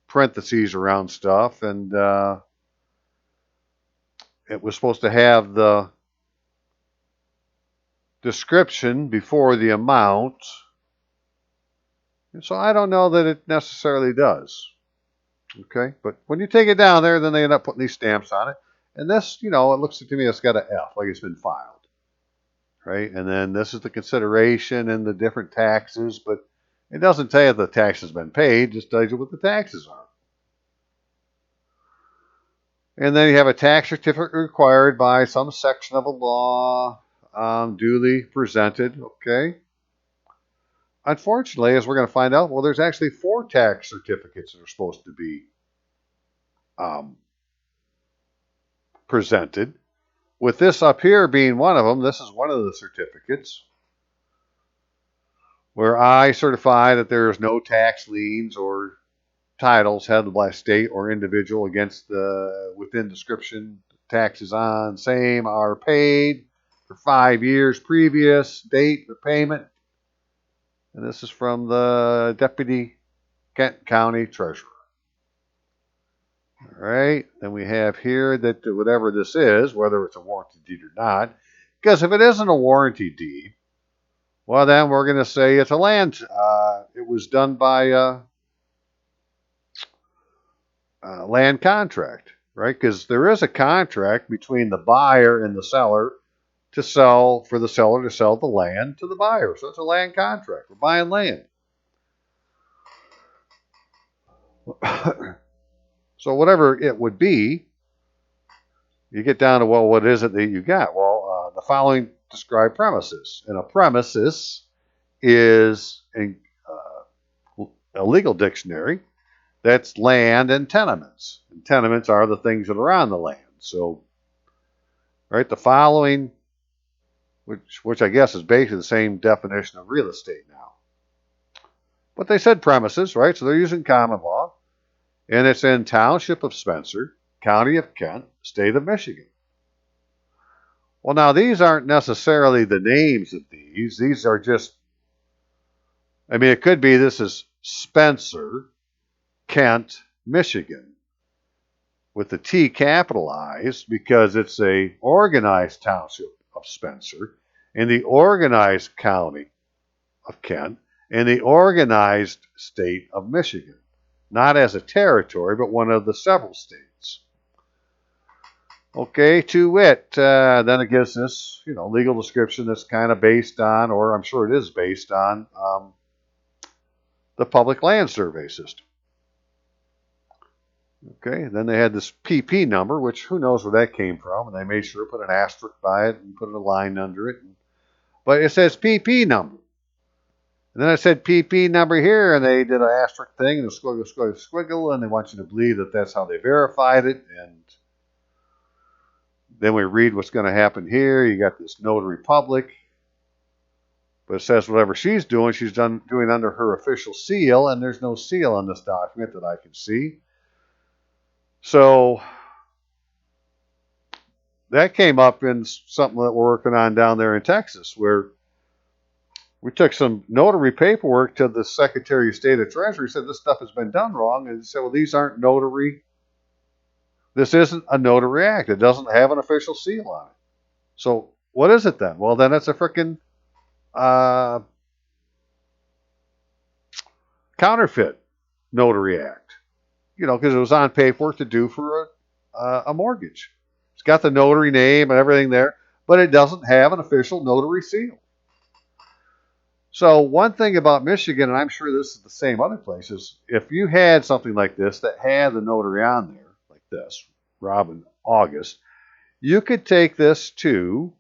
[SPEAKER 1] parentheses around stuff, and it was supposed to have the description before the amount. And so I don't know that it necessarily does. Okay, but when you take it down there, then they end up putting these stamps on it. And this, it looks to me it's got an F, like it's been filed. Right? And then this is the consideration and the different taxes, but it doesn't tell you if the tax has been paid, it just tells you what the taxes are. And then you have a tax certificate required by some section of a law, duly presented. Okay. Unfortunately, as we're going to find out, well, there's actually 4 tax certificates that are supposed to be presented. With this up here being one of them, this is one of the certificates where I certify that there is no tax liens or titles held by state or individual against the within description taxes on same are paid for 5 years previous date of payment. And this is from the Deputy Kent County Treasurer. All right. Then we have here that whatever this is, whether it's a warranty deed or not, because if it isn't a warranty deed, well, then we're going to say it's a land. It was done by land contract, right? Because there is a contract between the buyer and the seller to sell, for the seller to sell the land to the buyer. So it's a land contract. We're buying land. So whatever it would be, you get down to, well, what is it that you got? Well, the following describe premises. And a premises is a legal dictionary. That's land and tenements. And tenements are the things that are on the land. So, right, the following, which I guess is basically the same definition of real estate now. But they said premises, right? So they're using common law. And it's in Township of Spencer, County of Kent, State of Michigan. Well, now these aren't necessarily the names of these. These are just, it could be this is Spencer, Kent, Michigan, with the T capitalized because it's a organized township of Spencer in the organized county of Kent in the organized state of Michigan. Not as a territory, but one of the several states. Okay, to wit, then it gives this, legal description that's kind of based on, or I'm sure it is based on, the public land survey system. Okay, then they had this PP number, which who knows where that came from, and they made sure to put an asterisk by it and put a line under it. But it says PP number. And then I said PP number here, and they did an asterisk thing, and a squiggle, squiggle, squiggle, and they want you to believe that that's how they verified it. And Then we read what's going to happen here. You got this notary public. But it says whatever she's doing under her official seal, and there's no seal on this document that I can see. So that came up in something that we're working on down there in Texas, where we took some notary paperwork to the Secretary of State of Treasury, said this stuff has been done wrong, and he said, well, these aren't notary. This isn't a notary act. It doesn't have an official seal on it. So what is it then? Well, then it's a frickin' counterfeit notary act, because it was on paperwork to do for a mortgage. It's got the notary name and everything there, but it doesn't have an official notary seal. So one thing about Michigan, and I'm sure this is the same other places, if you had something like this that had the notary on there, like this, Robin August, you could take this to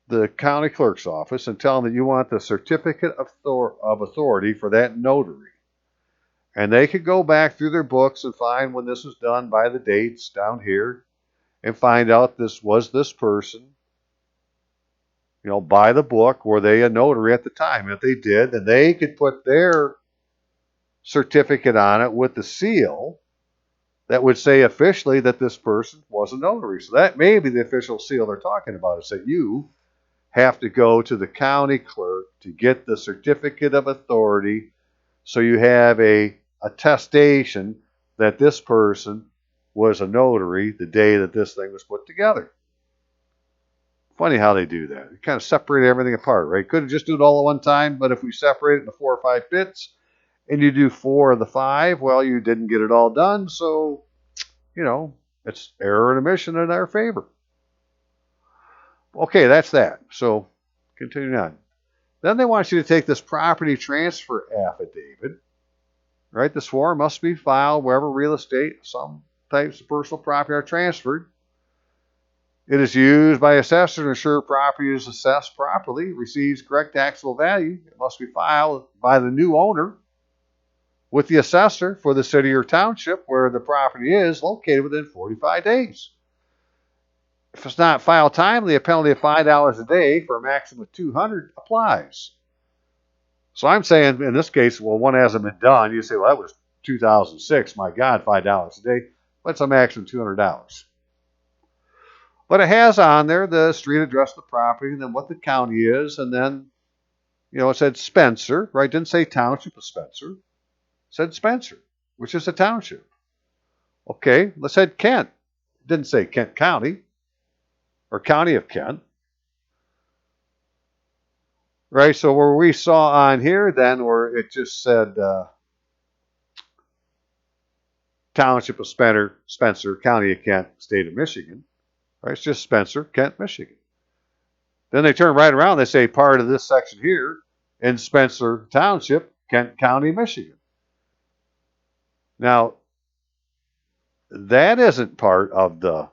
[SPEAKER 1] the county clerk's office and tell them that you want the certificate of authority for that notary. And they could go back through their books and find when this was done by the dates down here and find out this person, by the book, were they a notary at the time? If they did, then they could put their certificate on it with the seal that would say officially that this person was a notary. So that may be the official seal they're talking about, is that you have to go to the county clerk to get the certificate of authority, so you have a attestation that this person was a notary the day that this thing was put together. Funny how they do that. They kind of separate everything apart, right? Could have just do it all at one time, but if we separate it into 4 or 5 bits and you do 4 of the 5, well, you didn't get it all done, so, it's error and omission in our favor. Okay, that's that. So, continuing on. Then they want you to take this property transfer affidavit, right? This form must be filed wherever real estate, some types of personal property are transferred. It is used by assessors to ensure property is assessed properly, receives correct taxable value. It must be filed by the new owner with the assessor for the city or township where the property is located within 45 days. If it's not filed timely, a penalty of $5 a day for a maximum of $200 applies. So I'm saying in this case, well, one hasn't been done. You say, well, that was 2006. My God, $5 a day. But it's a maximum $200. But it has on there the street address of the property and then what the county is. And then, it said Spencer, right? It didn't say township of Spencer. It said Spencer, which is a township. Okay, let's said Kent. It didn't say Kent County or County of Kent. Right, so where we saw on here then where it just said Township of Spencer, County of Kent, State of Michigan. Right, it's just Spencer, Kent, Michigan. Then they turn right around, they say part of this section here in Spencer Township, Kent County, Michigan. Now, that isn't part of the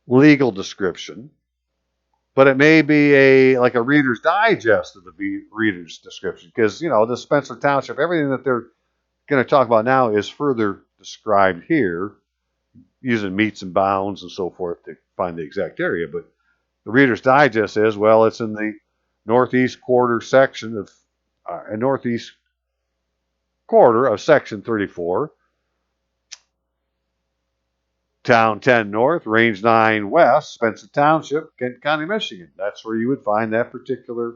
[SPEAKER 1] legal description, but it may be like a Reader's Digest of the Reader's description, because, the Spencer Township, everything that they're going to talk about now is further described here using meets and bounds and so forth to find the exact area. But the Reader's Digest is, well, it's in the northeast quarter section of northeast quarter of section 34, Town 10 North, Range 9 West, Spencer Township, Kent County, Michigan. That's where you would find that particular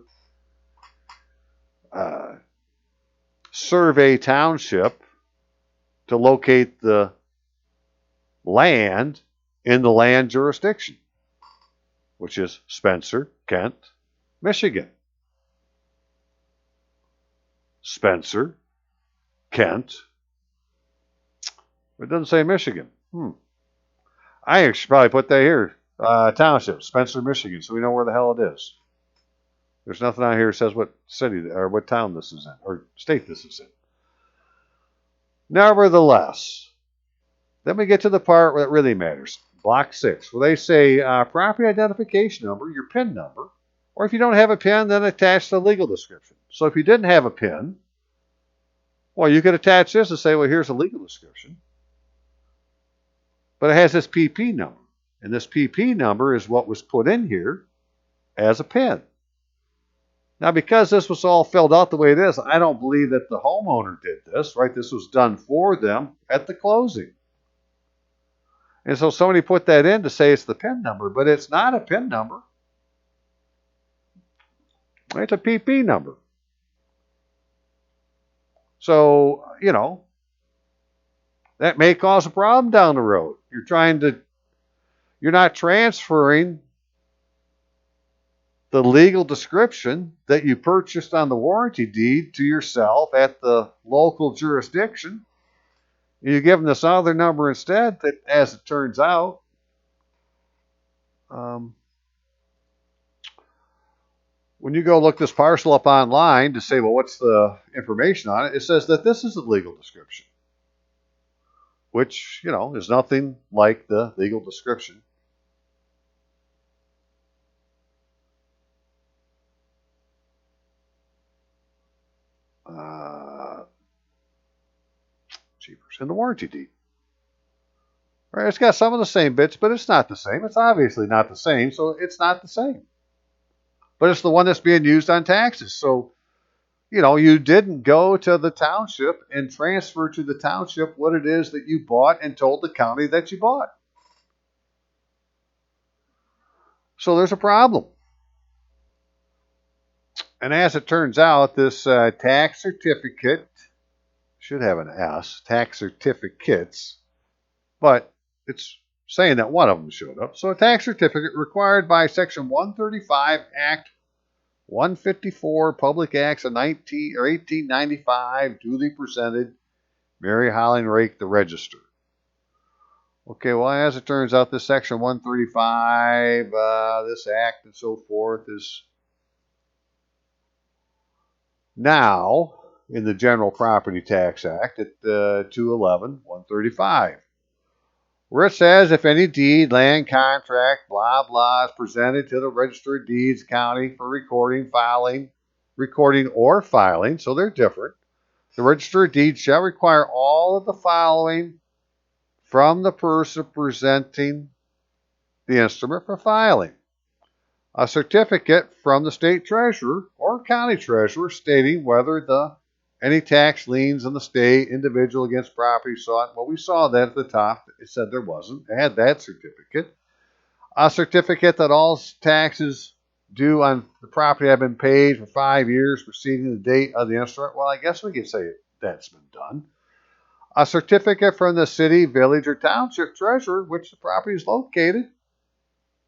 [SPEAKER 1] survey township to locate the land in the land jurisdiction, which is Spencer, Kent, Michigan. Spencer, Kent. It doesn't say Michigan. I should probably put that here. Township, Spencer, Michigan, so we know where the hell it is. There's nothing on here that says what city or what town this is in, or state this is in. Nevertheless, then we get to the part that really matters. Block 6, where they say property identification number, your PIN number, or if you don't have a PIN, then attach the legal description. So if you didn't have a PIN, well, you could attach this and say, well, here's a legal description. But it has this PP number. And this PP number is what was put in here as a PIN. Now, because this was all filled out the way it is, I don't believe that the homeowner did this, right? This was done for them at the closing. And so somebody put that in to say it's the PIN number, but it's not a PIN number. It's a PP number. So, that may cause a problem down the road. You're not transferring the legal description that you purchased on the warranty deed to yourself at the local jurisdiction. You give them this other number instead that, as it turns out, when you go look this parcel up online to say, well, what's the information on it? It says that this is the legal description, which, is nothing like the legal description. Cheapers in the warranty deed. Right? It's got some of the same bits, but it's not the same. It's obviously not the same, so it's not the same. But it's the one that's being used on taxes. So, you didn't go to the township and transfer to the township what it is that you bought and told the county that you bought. So there's a problem. And as it turns out, this tax certificate should have an S, tax certificates, but it's saying that one of them showed up. So a tax certificate required by Section 135 Act 154, Public Acts of 1895, duly presented, Mary Holling Rake, the Register. Okay, well, as it turns out, this Section 135, this Act and so forth is now in the General Property Tax Act at 211-135, where it says if any deed, land, contract, blah, blah, is presented to the Register of Deeds County for recording or filing, so they're different, the Register of Deeds shall require all of the following from the person presenting the instrument for filing. A certificate from the state treasurer or county treasurer stating whether any tax liens on the state individual against property sought. Well, we saw that at the top. It said there wasn't. It had that certificate. A certificate that all taxes due on the property have been paid for 5 years preceding the date of the instrument. Well, I guess we could say that's been done. A certificate from the city, village, or township treasurer, which the property is located.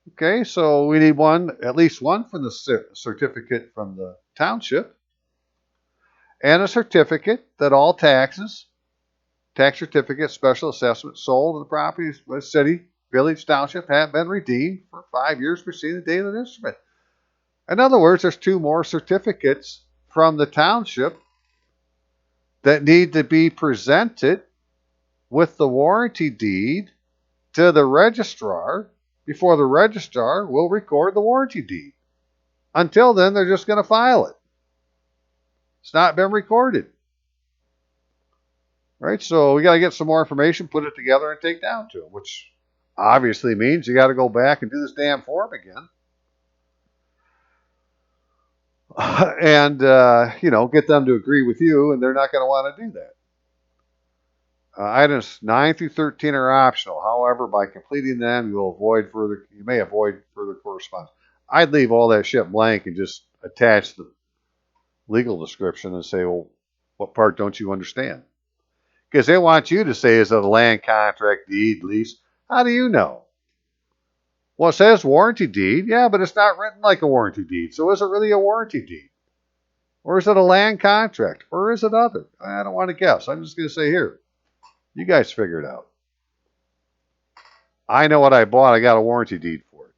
[SPEAKER 1] Okay, so we need at least one from the certificate from the township, and a certificate that all taxes, tax certificates, special assessments sold to the properties, city, village, township have been redeemed for 5 years preceding the date of the instrument. In other words, there's 2 more certificates from the township that need to be presented with the warranty deed to the registrar before the registrar will record the warranty deed. Until then, they're just going to file it. It's not been recorded. Right? So we got to get some more information, put it together, and take down to them, which obviously means you got to go back and do this damn form again. And, get them to agree with you, and they're not going to want to do that. Items 9 through 13 are optional. However, by completing them, you may avoid further correspondence. I'd leave all that shit blank and just attach the legal description and say, well, what part don't you understand? Because they want you to say, is it a land contract, deed, lease? How do you know? Well, it says warranty deed. Yeah, but it's not written like a warranty deed. So is it really a warranty deed? Or is it a land contract? Or is it other? I don't want to guess. I'm just going to say here. You guys figure it out. I know what I bought. I got a warranty deed for it.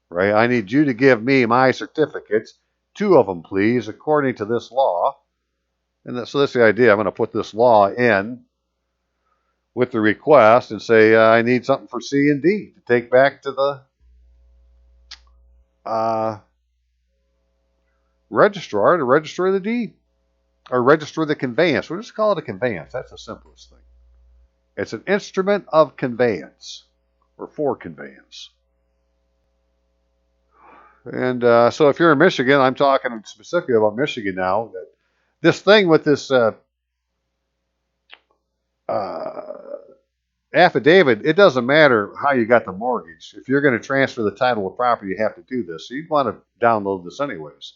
[SPEAKER 1] Right? I need you to give me my certificates. 2 of them, please, according to this law. And so that's the idea. I'm going to put this law in with the request and say I need something for C and D to take back to the registrar to register the deed or register the conveyance. We'll just call it a conveyance. That's the simplest thing. It's an instrument of conveyance. or for conveyance. And so if you're in Michigan, I'm talking specifically about Michigan now, that this thing with this affidavit, it doesn't matter how you got the mortgage. If you're going to transfer the title of property, you have to do this. So you'd want to download this anyways,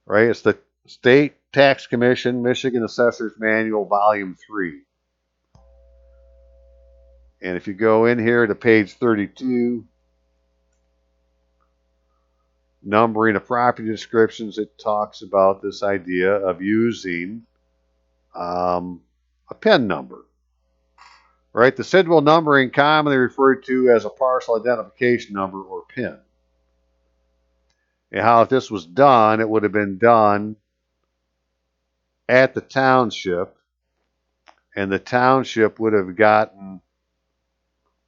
[SPEAKER 1] right? It's the State Tax Commission, Michigan Assessor's Manual, Volume 3. And if you go in here to page 32, numbering of property descriptions, it talks about this idea of using a PIN number. Right, the SIDWIL numbering commonly referred to as a parcel identification number or PIN. And how if this was done, it would have been done at the township, and the township would have gotten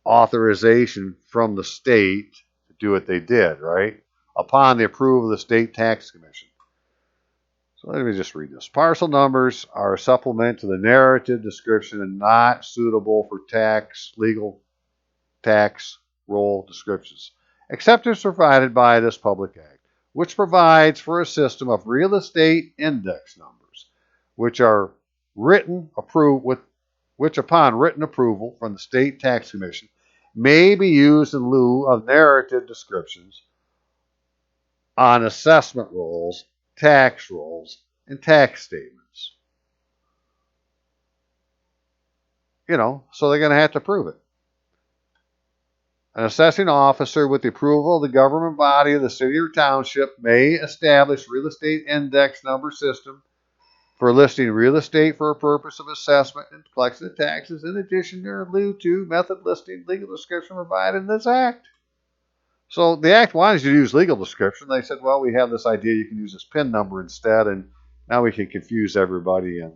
[SPEAKER 1] authorization from the state to do what they did, right? Upon the approval of the State Tax Commission. So let me just read this. Parcel numbers are a supplement to the narrative description and not suitable for legal tax roll descriptions, except as provided by this public act, which provides for a system of real estate index numbers, which upon written approval from the State Tax Commission, may be used in lieu of narrative descriptions on assessment rolls, tax rolls, and tax statements. So they're going to have to prove it. An assessing officer with the approval of the government body of the city or township may establish real estate index number system for listing real estate for a purpose of assessment and collection of taxes, in addition or in lieu to method listing legal description provided in this act. So the act wanted you to use legal description. They said, well, we have this idea you can use this PIN number instead, and now we can confuse everybody, and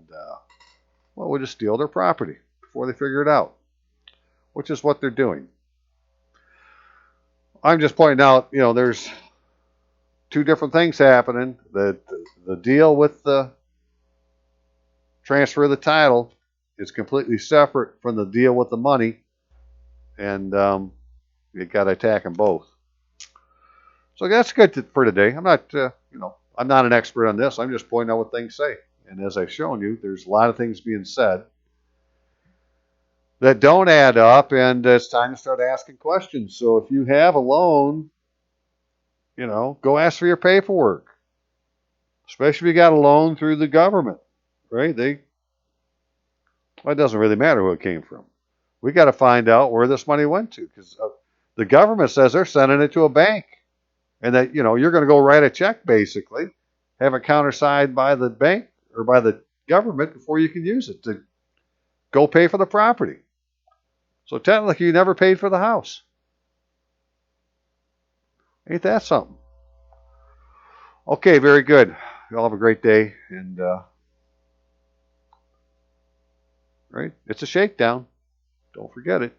[SPEAKER 1] we'll just steal their property before they figure it out, which is what they're doing. I'm just pointing out, there's two different things happening. The deal with the transfer of the title is completely separate from the deal with the money, and you got to attack them both. So that's good for today. I'm not, I'm not an expert on this. I'm just pointing out what things say. And as I've shown you, there's a lot of things being said that don't add up, and it's time to start asking questions. So if you have a loan, go ask for your paperwork, especially if you got a loan through the government, right? It doesn't really matter who it came from. We got to find out where this money went to, because the government says they're sending it to a bank, and that, you're going to go write a check, basically, have it countersigned by the bank or by the government before you can use it to go pay for the property. So technically, you never paid for the house. Ain't that something? Okay, very good. You all have a great day. And, right, it's a shakedown. Don't forget it.